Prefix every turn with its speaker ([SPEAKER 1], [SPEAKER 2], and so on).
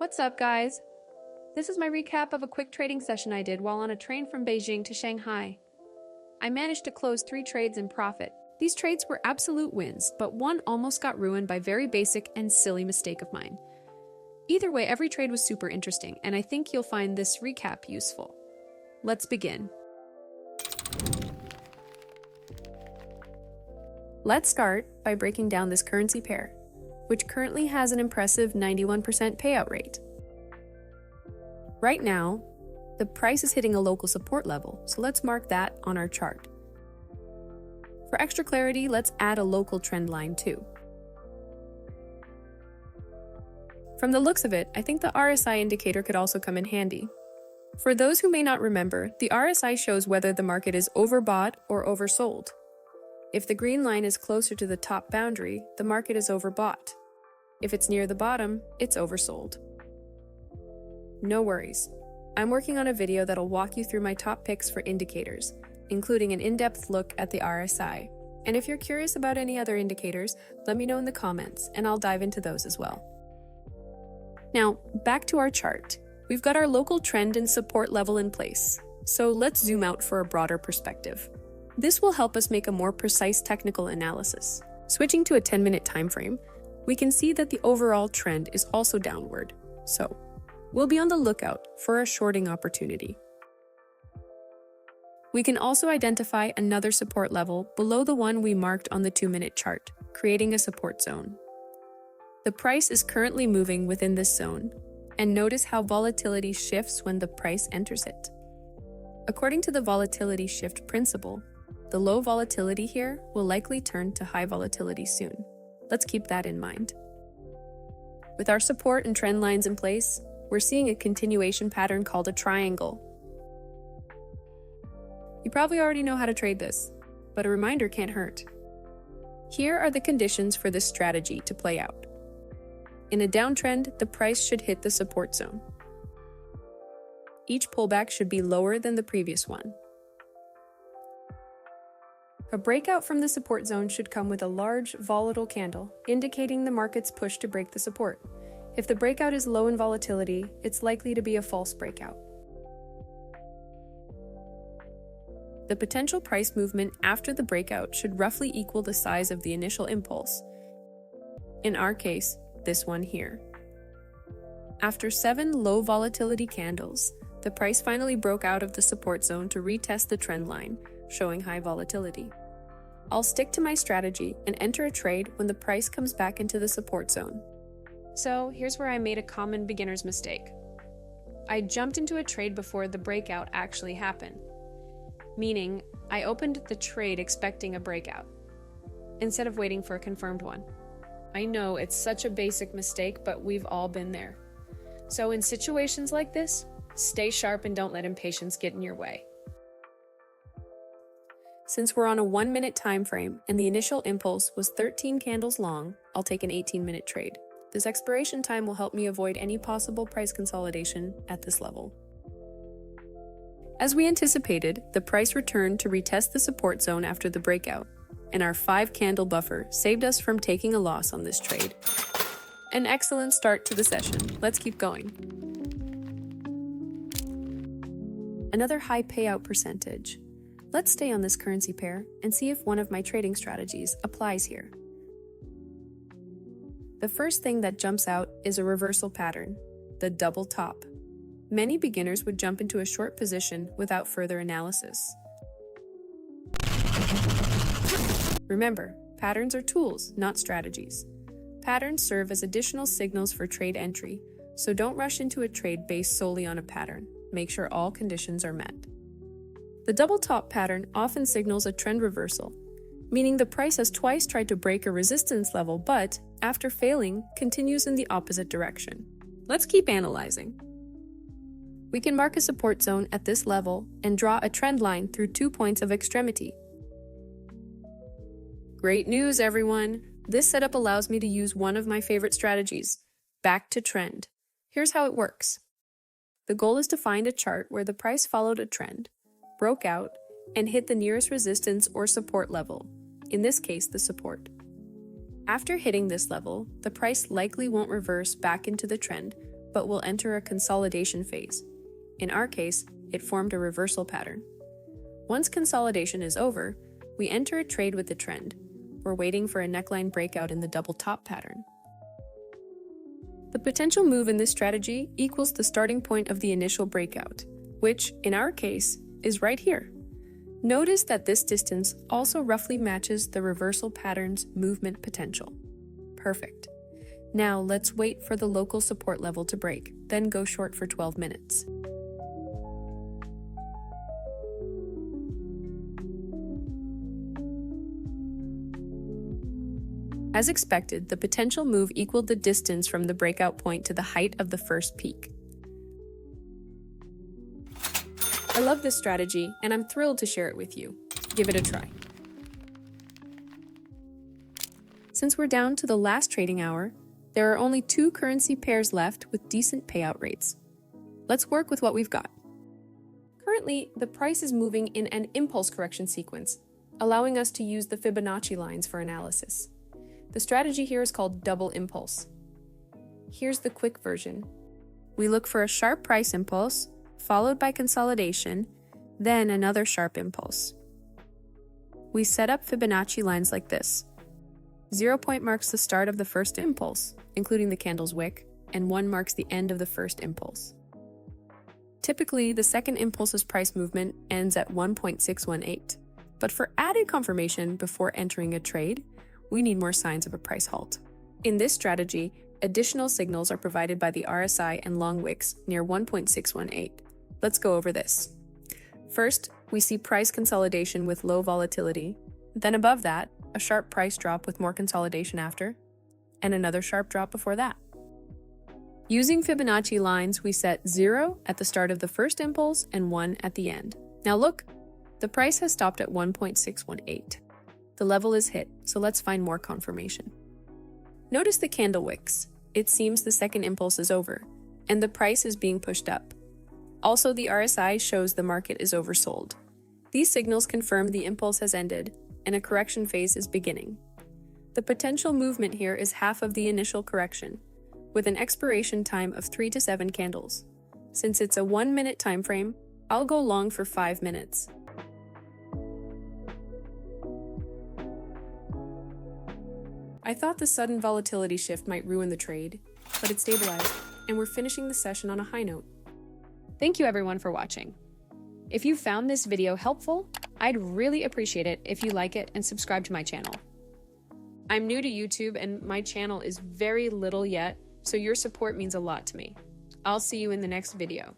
[SPEAKER 1] What's up, guys? This is my recap of a quick trading session I did while on a train from Beijing to Shanghai. I managed to close 3 trades in profit. These trades were absolute wins, but one almost got ruined by a very basic and silly mistake of mine. Either way, every trade was super interesting, and I think you'll find this recap useful. Let's begin. Let's start by breaking down this currency pair, which currently has an impressive 91% payout rate. Right now, the price is hitting a local support level, so let's mark that on our chart. For extra clarity, let's add a local trend line too. From the looks of it, I think the RSI indicator could also come in handy. For those who may not remember, the RSI shows whether the market is overbought or oversold. If the green line is closer to the top boundary, the market is overbought. If it's near the bottom, it's oversold. No worries. I'm working on a video that'll walk you through my top picks for indicators, including an in-depth look at the RSI. And if you're curious about any other indicators, let me know in the comments, and I'll dive into those as well. Now, back to our chart. We've got our local trend and support level in place, so let's zoom out for a broader perspective. This will help us make a more precise technical analysis. Switching to a 10-minute time frame, we can see that the overall trend is also downward, so we'll be on the lookout for a shorting opportunity. We can also identify another support level below the one we marked on the 2-minute chart, creating a support zone. The price is currently moving within this zone, and notice how volatility shifts when the price enters it. According to the volatility shift principle, the low volatility here will likely turn to high volatility soon. Let's keep that in mind. With our support and trend lines in place, we're seeing a continuation pattern called a triangle. You probably already know how to trade this, but a reminder can't hurt. Here are the conditions for this strategy to play out. In a downtrend, the price should hit the support zone. Each pullback should be lower than the previous one. A breakout from the support zone should come with a large, volatile candle, indicating the market's push to break the support. If the breakout is low in volatility, it's likely to be a false breakout. The potential price movement after the breakout should roughly equal the size of the initial impulse. In our case, this one here. After 7 low volatility candles, the price finally broke out of the support zone to retest the trend line, showing high volatility. I'll stick to my strategy and enter a trade when the price comes back into the support zone. So here's where I made a common beginner's mistake. I jumped into a trade before the breakout actually happened, meaning I opened the trade expecting a breakout, instead of waiting for a confirmed one. I know it's such a basic mistake, but we've all been there. So in situations like this, stay sharp and don't let impatience get in your way. Since we're on a 1-minute time frame and the initial impulse was 13 candles long, I'll take an 18-minute trade. This expiration time will help me avoid any possible price consolidation at this level. As we anticipated, the price returned to retest the support zone after the breakout, and our 5-candle buffer saved us from taking a loss on this trade. An excellent start to the session. Let's keep going. Another high payout percentage. Let's stay on this currency pair and see if one of my trading strategies applies here. The first thing that jumps out is a reversal pattern, the double top. Many beginners would jump into a short position without further analysis. Remember, patterns are tools, not strategies. Patterns serve as additional signals for trade entry, so don't rush into a trade based solely on a pattern. Make sure all conditions are met. The double top pattern often signals a trend reversal, meaning the price has twice tried to break a resistance level but, after failing, continues in the opposite direction. Let's keep analyzing. We can mark a support zone at this level and draw a trend line through 2 points of extremity. Great news, everyone! This setup allows me to use one of my favorite strategies, back to trend. Here's how it works. The goal is to find a chart where the price followed a trend, broke out, and hit the nearest resistance or support level, in this case the support. After hitting this level, the price likely won't reverse back into the trend, but will enter a consolidation phase. In our case, it formed a reversal pattern. Once consolidation is over, we enter a trade with the trend. We're waiting for a neckline breakout in the double top pattern. The potential move in this strategy equals the starting point of the initial breakout, which, in our case, is right here. Notice that this distance also roughly matches the reversal pattern's movement potential. Perfect. Now let's wait for the local support level to break, then go short for 12 minutes. As expected, the potential move equaled the distance from the breakout point to the height of the first peak. I love this strategy, and I'm thrilled to share it with you. Give it a try. Since we're down to the last trading hour, there are only 2 currency pairs left with decent payout rates. Let's work with what we've got. Currently, the price is moving in an impulse correction sequence, allowing us to use the Fibonacci lines for analysis. The strategy here is called double impulse. Here's the quick version. We look for a sharp price impulse, followed by consolidation, then another sharp impulse. We set up Fibonacci lines like this. 0 point marks the start of the first impulse, including the candle's wick, and 1 marks the end of the first impulse. Typically, the second impulse's price movement ends at 1.618. But for added confirmation before entering a trade, we need more signs of a price halt. In this strategy, additional signals are provided by the RSI and long wicks near 1.618. Let's go over this. First, we see price consolidation with low volatility. Then above that, a sharp price drop with more consolidation after, and another sharp drop before that. Using Fibonacci lines, we set 0 at the start of the first impulse and 1 at the end. Now look, the price has stopped at 1.618. The level is hit, so let's find more confirmation. Notice the candle wicks. It seems the second impulse is over, and the price is being pushed up. Also, the RSI shows the market is oversold. These signals confirm the impulse has ended, and a correction phase is beginning. The potential movement here is half of the initial correction, with an expiration time of 3 to 7 candles. Since it's a 1-minute time frame, I'll go long for 5 minutes. I thought the sudden volatility shift might ruin the trade, but it stabilized, and we're finishing the session on a high note. Thank you everyone for watching. If you found this video helpful, I'd really appreciate it if you like it and subscribe to my channel. I'm new to YouTube and my channel is very little yet, so your support means a lot to me. I'll see you in the next video.